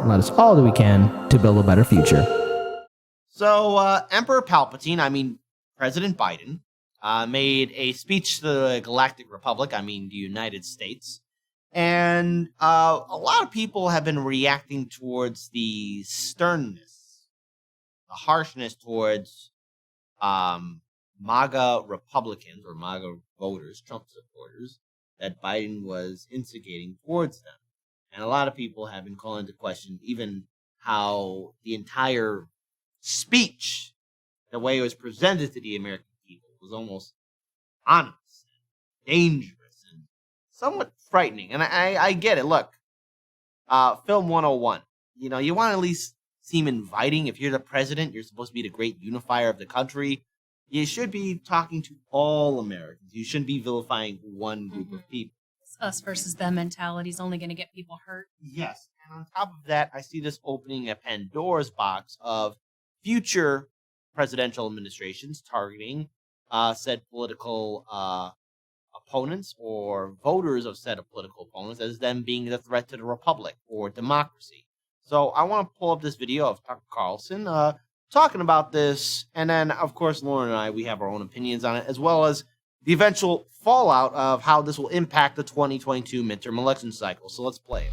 and let us all do we can to build a better future. So, Emperor Palpatine, President Biden, made a speech to the Galactic Republic, the United States. And a lot of people have been reacting towards the sternness, the harshness towards MAGA Republicans or MAGA voters, Trump supporters, that Biden was instigating towards them. And a lot of people have been calling into question even how the entire speech, the way it was presented to the American people, was almost honest, dangerous, and somewhat frightening. And I get it. Look, film 101. You want to at least seem inviting. If you're the president, you're supposed to be the great unifier of the country. You should be talking to all Americans. You shouldn't be vilifying one group of people. This us versus them mentality is only going to get people hurt. Yes. And on top of that, I see this opening a Pandora's box of future presidential administrations targeting said political opponents or voters of said political opponents as them being the threat to the republic or democracy. So I want to pull up this video of Tucker Carlson talking about this, and then, of course, Lauren and I, we have our own opinions on it, as well as the eventual fallout of how this will impact the 2022 midterm election cycle. So let's play it.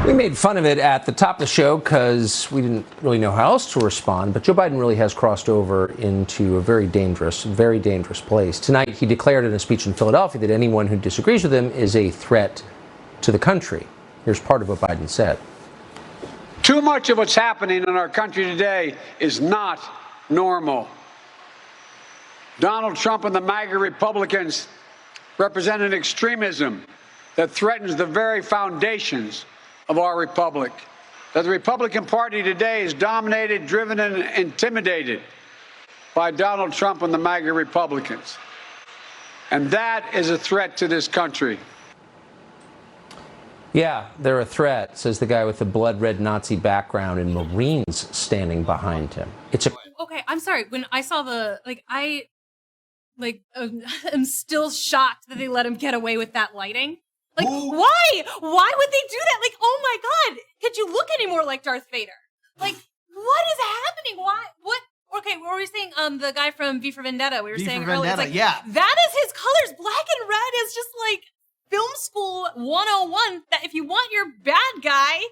We made fun of it at the top of the show because we didn't really know how else to respond, but Joe Biden really has crossed over into a very dangerous place. Tonight, he declared in a speech in Philadelphia that anyone who disagrees with him is a threat to the country. Here's part of what Biden said. Too much of what's happening in our country today is not normal. Donald Trump and the MAGA Republicans represent an extremism that threatens the very foundations of our republic. That the Republican Party today is dominated, driven, and intimidated by Donald Trump and the MAGA Republicans. And that is a threat to this country. Yeah, they're a threat, says the guy with the blood red Nazi background and Marines standing behind him. Okay, I'm sorry. When I saw I'm still shocked that they let him get away with that lighting. Like, Ooh. Why? Why would they do that? Like, oh my God, could you look any more like Darth Vader? Like, what is happening? Why? What? Okay, what were we saying? The guy from V for Vendetta. We were saying earlier. It's like, yeah. That is his colors. Black and red is just like film school 101. That if you want your bad guy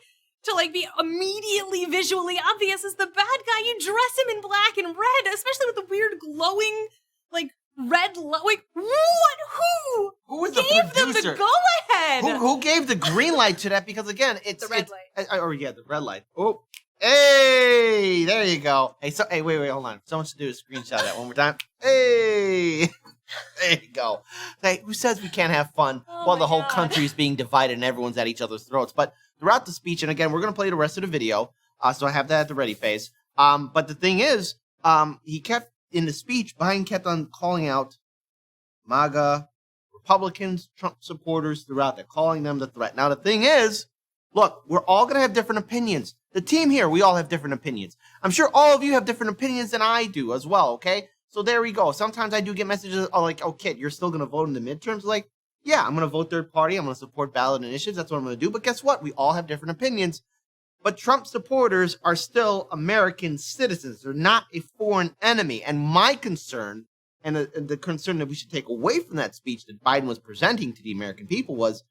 to be immediately visually obvious as the bad guy, you dress him in black and red, especially with the weird glowing red light. What? Who was the gave them producer? the go ahead? Who gave the green light to that? Because again, it's the red light. The red light. Oh, hey, there you go. Hey, wait, hold on. Someone should do a screenshot of that one more time. Hey, there you go. Hey, who says we can't have fun while the whole country is being divided and everyone's at each other's throats? But throughout the speech, and again, we're gonna play the rest of the video, so I have that at the ready face. But the thing is, he kept. In the speech, Biden kept on calling out MAGA, Republicans, Trump supporters throughout. They're calling them the threat. Now, the thing is, look, we're all going to have different opinions. The team here, we all have different opinions. I'm sure all of you have different opinions than I do as well, okay? So there we go. Sometimes I do get messages like, oh, kid, you're still going to vote in the midterms? Like, yeah, I'm going to vote third party. I'm going to support ballot initiatives. That's what I'm going to do. But guess what? We all have different opinions. But Trump supporters are still American citizens. They're not a foreign enemy. And my concern, and the concern that we should take away from that speech that Biden was presenting to the American people was,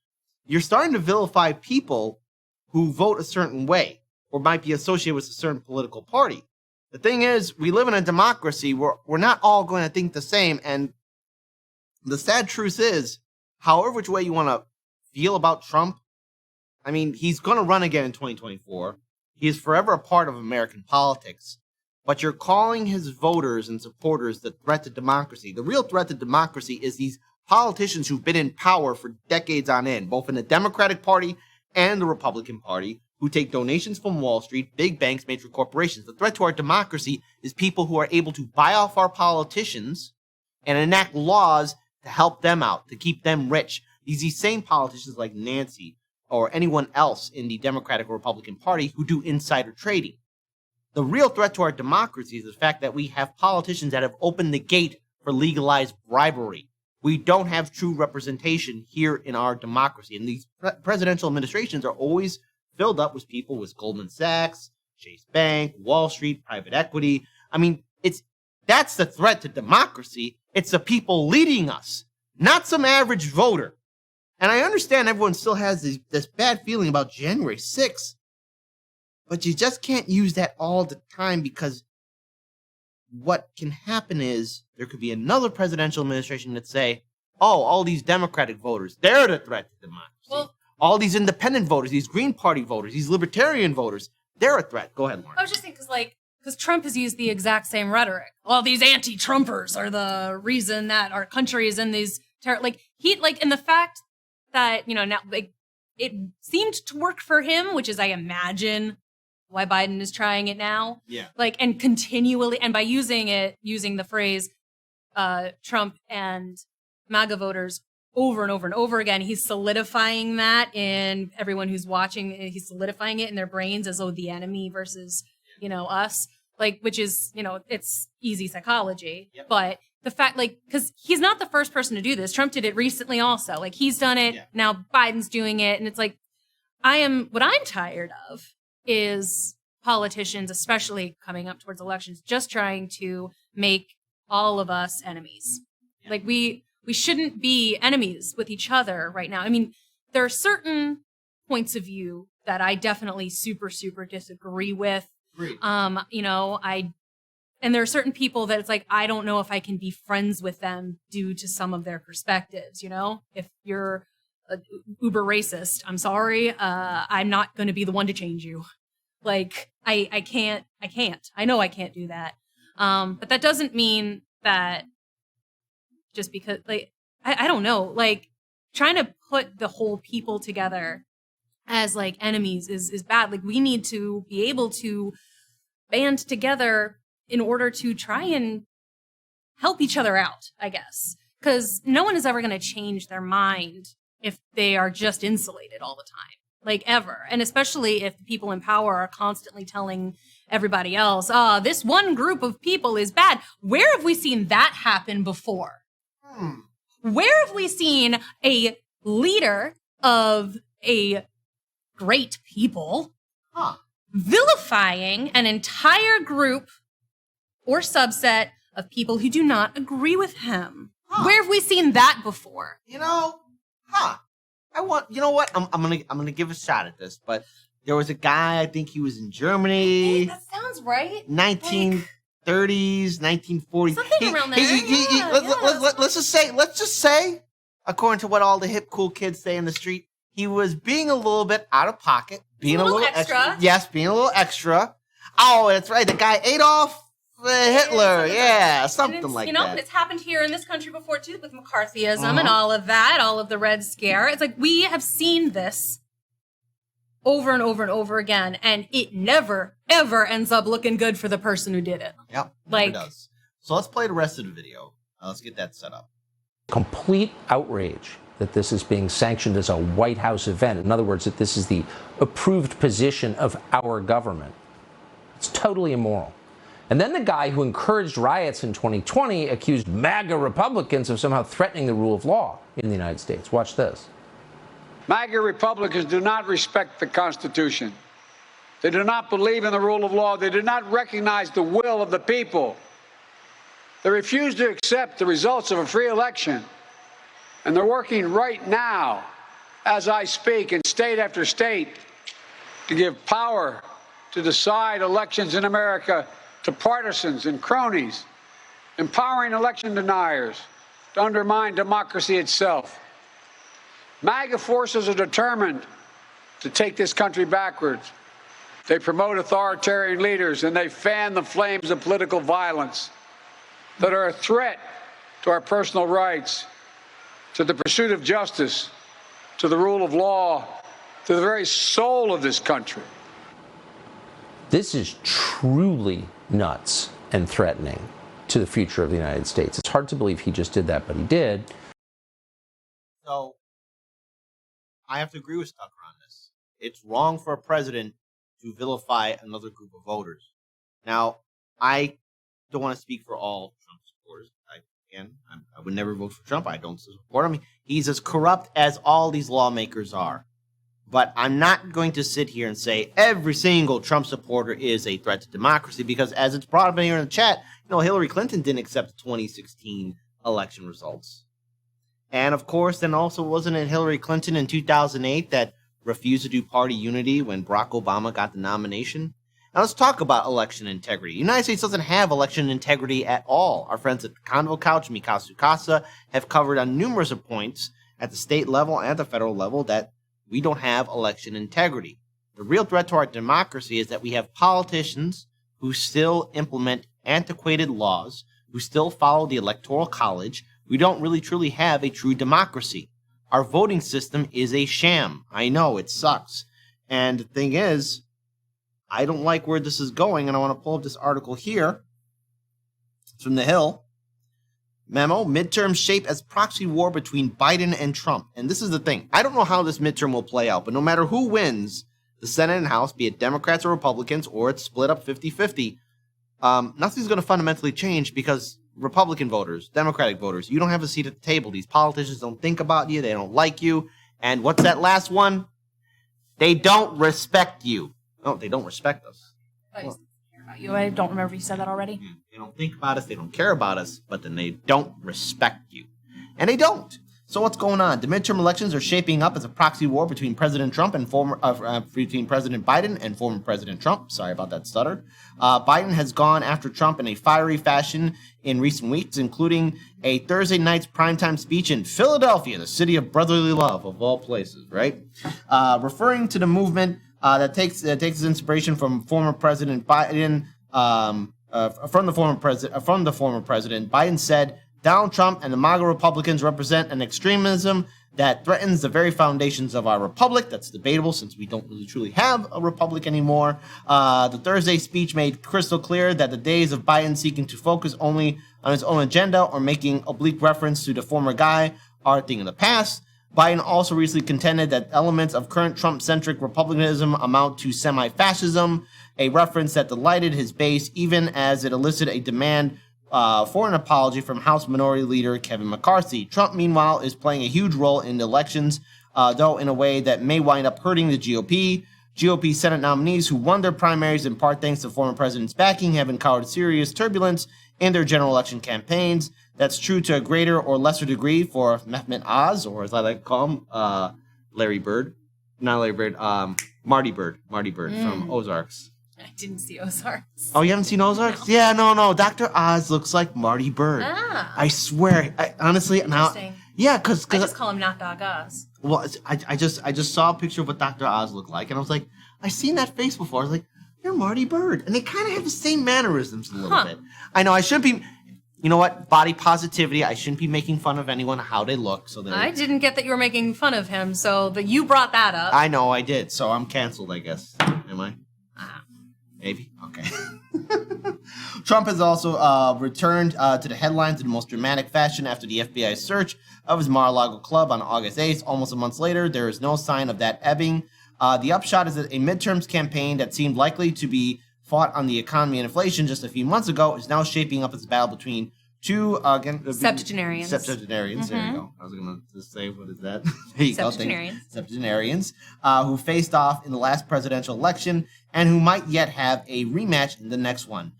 you're starting to vilify people who vote a certain way or might be associated with a certain political party. The thing is, we live in a democracy where we're not all going to think the same. And the sad truth is, however which way you want to feel about Trump, he's going to run again in 2024. He is forever a part of American politics. But you're calling his voters and supporters the threat to democracy. The real threat to democracy is these politicians who've been in power for decades on end, both in the Democratic Party and the Republican Party, who take donations from Wall Street, big banks, major corporations. The threat to our democracy is people who are able to buy off our politicians and enact laws to help them out, to keep them rich. These same politicians like Nancy or anyone else in the Democratic or Republican Party who do insider trading. The real threat to our democracy is the fact that we have politicians that have opened the gate for legalized bribery, We don't have true representation here in our democracy. And these presidential administrations are always filled up with people with Goldman Sachs, Chase Bank, Wall Street, private equity. I mean, that's the threat to democracy. It's the people leading us, not some average voter. And I understand everyone still has this bad feeling about January 6th, but you just can't use that all the time, because what can happen is there could be another presidential administration that say, oh, all these Democratic voters, they're the threat to democracy. Well, all these independent voters, these Green Party voters, these Libertarian voters, they're a threat. Go ahead, Lauren. I was just thinking, because Trump has used the exact same rhetoric. All these anti-Trumpers are the reason that our country is in these and the fact that, now, it seemed to work for him, which is, I imagine, why Biden is trying it now. Yeah. And continually, and by using the phrase, Trump and MAGA voters over and over and over again, he's solidifying that in everyone who's watching. He's solidifying it in their brains as though the enemy versus, us, which is, it's easy psychology. Yep. But the fact, because he's not the first person to do this. Trump did it recently also. He's done it. Yeah. Now Biden's doing it. And it's what I'm tired of is politicians, especially coming up towards elections, just trying to make all of us enemies. Yeah. We shouldn't be enemies with each other right now. I mean, there are certain points of view that I definitely super, super disagree with. Agreed. And there are certain people that it's I don't know if I can be friends with them due to some of their perspectives. If you're uber racist, I'm sorry. I'm not going to be the one to change you. I can't. I know I can't do that. But that doesn't mean that just because, I don't know, trying to put the whole people together as enemies is bad. We need to be able to band together in order to try and help each other out, I guess. Because no one is ever going to change their mind if they are just insulated all the time, ever. And especially if the people in power are constantly telling everybody else, this one group of people is bad. Where have we seen that happen before? Where have we seen a leader of a great people vilifying an entire group or subset of people who do not agree with him? Where have we seen that before? You know what? I'm gonna give a shot at this, but there was a guy, I think he was in Germany. Hey, that sounds right. 1930s, 1940s. Something around there. Let's just say, according to what all the hip cool kids say in the street, he was being a little bit out of pocket, being a little extra. Yes, being a little extra. Oh, that's right. The guy Adolf Hitler. Yeah, something like that. And it's happened here in this country before too, with McCarthyism and all of that, all of the Red Scare. It's we have seen this over and over and over again, and it never, ever ends up looking good for the person who did it. Yep, it does. So let's play the rest of the video. Let's get that set up. Complete outrage that this is being sanctioned as a White House event. In other words, that this is the approved position of our government. It's totally immoral. And then the guy who encouraged riots in 2020 accused MAGA Republicans of somehow threatening the rule of law in the United States. Watch this. MAGA Republicans do not respect the Constitution. They do not believe in the rule of law. They do not recognize the will of the people. They refuse to accept the results of a free election. And they're working right now, as I speak, in state after state, to give power to decide elections in America to partisans and cronies, empowering election deniers to undermine democracy itself. MAGA forces are determined to take this country backwards. They promote authoritarian leaders and they fan the flames of political violence that are a threat to our personal rights, to the pursuit of justice, to the rule of law, to the very soul of this country. This is truly nuts and threatening to the future of the United States. It's hard to believe he just did that, but he did. So, I have to agree with Tucker on this. It's wrong for a president to vilify another group of voters. Now, I don't want to speak for all Trump supporters. I again, I would never vote for Trump. I don't support him. He's as corrupt as all these lawmakers are. But I'm not going to sit here and say every single Trump supporter is a threat to democracy, because as it's brought up here in the chat, Hillary Clinton didn't accept the 2016 election results. And of course, then also wasn't it Hillary Clinton in 2008 that refused to do party unity when Barack Obama got the nomination? Now let's talk about election integrity. The United States doesn't have election integrity at all. Our friends at the Convo Couch, Mikasu Casa, have covered on numerous points at the state level and the federal level that we don't have election integrity. The real threat to our democracy is that we have politicians who still implement antiquated laws, who still follow the Electoral College. We don't really truly have a true democracy. Our voting system is a sham. I know, it sucks. And the thing is, I don't like where this is going, and I want to pull up this article here. It's from The Hill. Memo, midterm shape as proxy war between Biden and Trump. And this is the thing. I don't know how this midterm will play out, but no matter who wins the Senate and House, be it Democrats or Republicans, or it's split up 50-50, nothing's going to fundamentally change because Republican voters, Democratic voters, you don't have a seat at the table. These politicians don't think about you. They don't like you. And what's that last one? They don't respect you. No, they don't respect us. I don't remember if you said that already. They don't think about us, they don't care about us, but then they don't respect you. And they don't. So what's going on? The midterm elections are shaping up as a proxy war between President Trump and between President Biden and former President Trump. Sorry about that stutter. Biden has gone after Trump in a fiery fashion in recent weeks, including a Thursday night's primetime speech in Philadelphia, the city of brotherly love, of all places, right? Referring to the movement that takes its inspiration from former President Biden, from the former president. Biden said, "Donald Trump and the MAGA Republicans represent an extremism that threatens the very foundations of our republic." That's debatable since we don't really truly have a republic anymore. The Thursday speech made crystal clear that the days of Biden seeking to focus only on his own agenda or making oblique reference to the former guy are a thing of the past. Biden also recently contended that elements of current Trump-centric republicanism amount to semi-fascism, a reference that delighted his base even as it elicited a demand for an apology from House Minority Leader Kevin McCarthy. Trump, meanwhile, is playing a huge role in the elections, though in a way that may wind up hurting the GOP. GOP Senate nominees who won their primaries in part thanks to former president's backing have encountered serious turbulence in their general election campaigns. That's true to a greater or lesser degree for Mehmet Oz, or as I like to call him, Larry Bird. Not Larry Bird, Marty Bird. Marty Bird from Ozarks. I didn't see Ozarks. Oh, you haven't seen Ozarks? No. Yeah, no. Dr. Oz looks like Marty Bird. Ah. I swear. Honestly, now. Yeah, because I just call him Not Dog Oz. Well, I just saw a picture of what Dr. Oz looked like, and I was like, I've seen that face before. I was like, you're Marty Bird. And they kind of have the same mannerisms a little bit. I know, I shouldn't be... You know what? Body positivity. I shouldn't be making fun of anyone how they look. So I didn't get that you were making fun of him, so you brought that up. I know I did. So I'm canceled, I guess. Am I? Maybe. Okay. Trump has also returned to the headlines in the most dramatic fashion after the FBI's search of his Mar-a-Lago club on August 8th. Almost a month later, there is no sign of that ebbing. The upshot is that a midterms campaign that seemed likely to be fought on the economy and inflation just a few months ago is now shaping up as a battle between two septuagenarians. Septuagenarians, there you go. I was going to just say, what is that? There you go. Septuagenarians, who faced off in the last presidential election and who might yet have a rematch in the next one.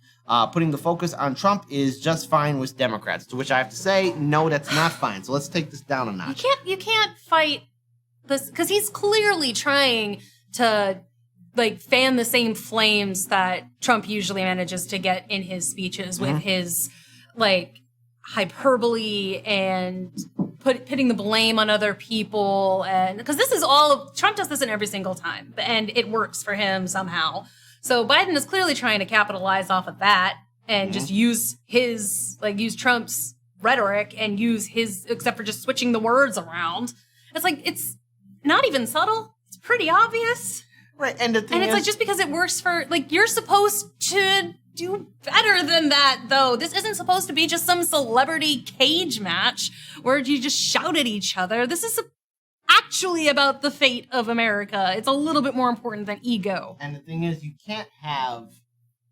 Putting the focus on Trump is just fine with Democrats, to which I have to say, no, that's not fine. So let's take this down a notch. You can't fight this, because he's clearly trying to fan the same flames that Trump usually manages to get in his speeches with his hyperbole and putting the blame on other people, and because this is Trump does this in every single time, and it works for him somehow. So Biden is clearly trying to capitalize off of that and just use Trump's rhetoric and use his, except for just switching the words around. It's not even subtle. It's pretty obvious. Right, and the thing is, just because it works for, you're supposed to do better than that, though. This isn't supposed to be just some celebrity cage match where you just shout at each other. This is actually about the fate of America. It's a little bit more important than ego. And the thing is, you can't have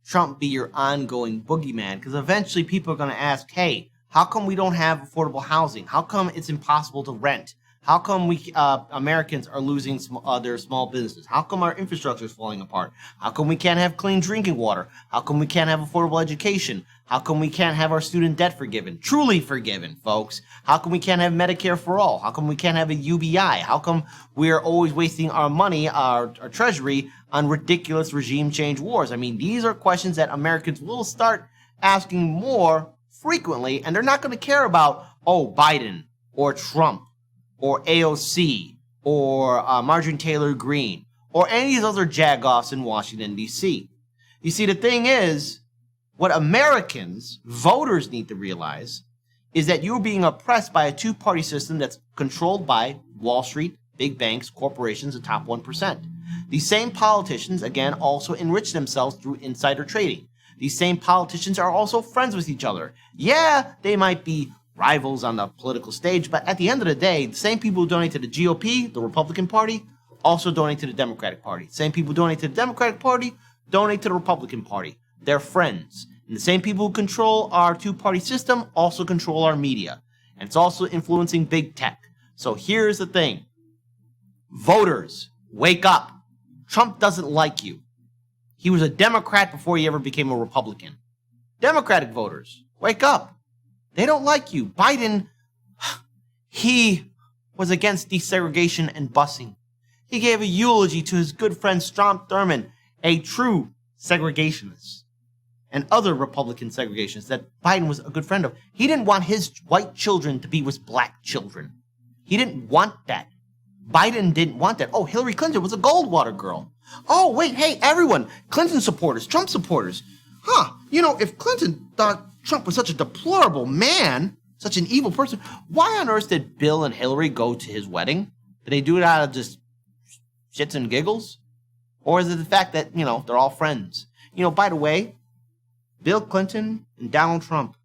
Trump be your ongoing boogeyman, because eventually people are going to ask, hey, How come we don't have affordable housing? How come it's impossible to rent? How come we Americans are losing their small businesses? How come our infrastructure is falling apart? How come we can't have clean drinking water? How come we can't have affordable education? How come we can't have our student debt forgiven? Truly forgiven, folks. How come we can't have Medicare for all? How come we can't have a UBI? How come we're always wasting our money, our treasury, on ridiculous regime change wars? I mean, these are questions that Americans will start asking more frequently, and they're not going to care about, oh, Biden or Trump or AOC, or Marjorie Taylor Greene, or any of these other jagoffs in Washington, D.C. You see, the thing is, what Americans, voters, need to realize is that you're being oppressed by a two-party system that's controlled by Wall Street, big banks, corporations, the top 1%. These same politicians, again, also enrich themselves through insider trading. These same politicians are also friends with each other. Yeah, they might be rivals on the political stage, but at the end of the day, the same people who donate to the GOP, the Republican Party, also donate to the Democratic Party. Same people who donate to the Democratic Party donate to the Republican Party. They're friends. And the same people who control our two-party system also control our media. And it's also influencing big tech. So here's the thing. Voters, wake up. Trump doesn't like you. He was a Democrat before he ever became a Republican. Democratic voters, wake up. They don't like you. Biden, he was against desegregation and busing. He gave a eulogy to his good friend Strom Thurmond, a true segregationist, and other Republican segregationists that Biden was a good friend of. He didn't want his white children to be with black children. He didn't want that. Biden didn't want that. Oh, Hillary Clinton was a Goldwater girl. Oh, wait, hey, everyone, Clinton supporters, Trump supporters. You know, if Clinton thought Trump was such a deplorable man, such an evil person, why on earth did Bill and Hillary go to his wedding? Did they do it out of just shits and giggles? Or is it the fact that, you know, they're all friends? You know, by the way, Bill Clinton and Donald Trump,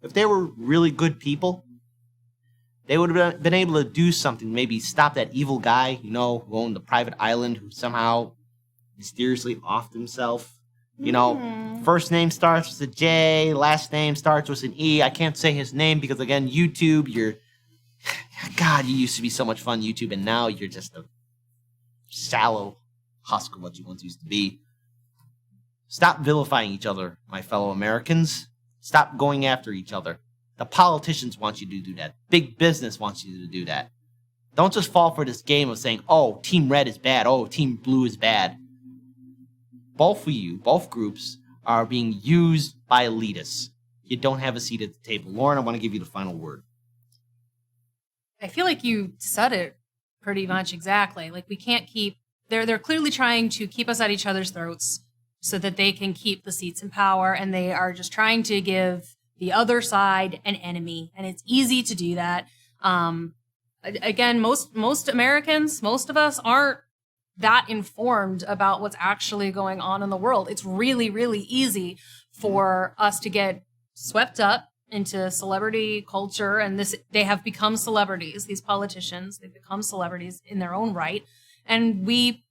if they were really good people, they would have been able to do something, maybe stop that evil guy, you know, who owned the private island, who somehow mysteriously offed himself. You know, first name starts with a J, last name starts with an E. I can't say his name because, again, YouTube, God, you used to be so much fun, YouTube, and now you're just a shallow husk of what you once used to be. Stop vilifying each other, my fellow Americans. Stop going after each other. The politicians want you to do that. Big business wants you to do that. Don't just fall for this game of saying, oh, Team Red is bad, oh, Team Blue is bad. Both of you, both groups, are being used by elitists. You don't have a seat at the table. Lauren, I want to give you the final word. I feel like you said it pretty much exactly. Like, we can't keep... They're clearly trying to keep us at each other's throats so that they can keep the seats in power, and they are just trying to give the other side an enemy, and it's easy to do that. Again, most Americans, most of us aren't that informed about what's actually going on in the world. It's really, really easy for us to get swept up into celebrity culture, and they have become celebrities, these politicians. They've become celebrities in their own right, and we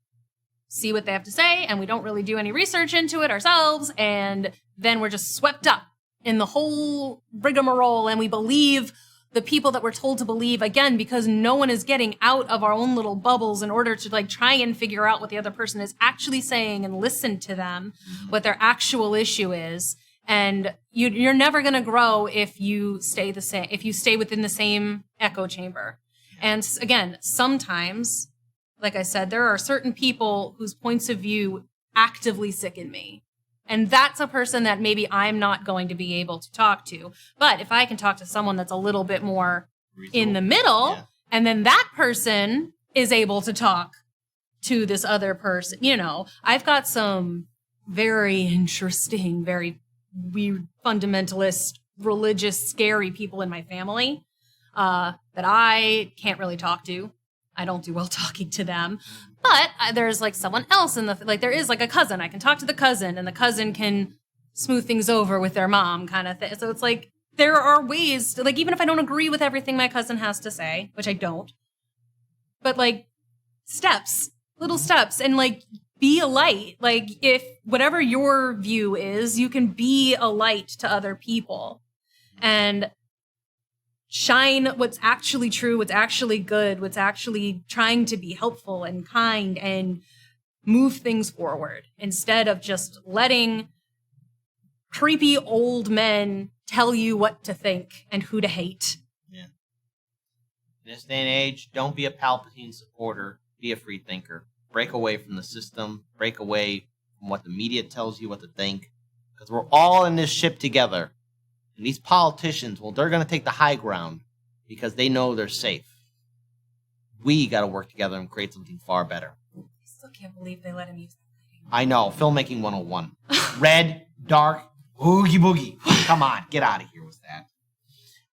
see what they have to say, and we don't really do any research into it ourselves, and then we're just swept up in the whole rigmarole, and we believe the people that we're told to believe, again, because no one is getting out of our own little bubbles in order to like try and figure out what the other person is actually saying and listen to them, what their actual issue is. And you're never going to grow if you stay the same, if you stay within the same echo chamber. And again, sometimes, like I said, there are certain people whose points of view actively sicken me. And that's a person that maybe I'm not going to be able to talk to. But if I can talk to someone that's a little bit more in the middle, and then that person is able to talk to this other person, you know, I've got some very interesting, very weird, fundamentalist, religious, scary people in my family that I can't really talk to. I don't do well talking to them. But there's like someone else there is like a cousin. I can talk to the cousin, and the cousin can smooth things over with their mom kind of thing. So it's like, there are ways to, like, even if I don't agree with everything my cousin has to say, which I don't, but like little steps, and like be a light. Like, if whatever your view is, you can be a light to other people. And shine what's actually true, what's actually good, what's actually trying to be helpful and kind and move things forward, instead of just letting creepy old men tell you what to think and who to hate. Yeah. In this day and age, don't be a Palpatine supporter. Be a free thinker. Break away from the system. Break away from what the media tells you what to think. Because we're all in this ship together. And these politicians, well, they're going to take the high ground because they know they're safe. We got to work together and create something far better. I still can't believe they let him use that lighting. I know. Filmmaking 101. Red, dark, oogie boogie. Come on. Get out of here with that.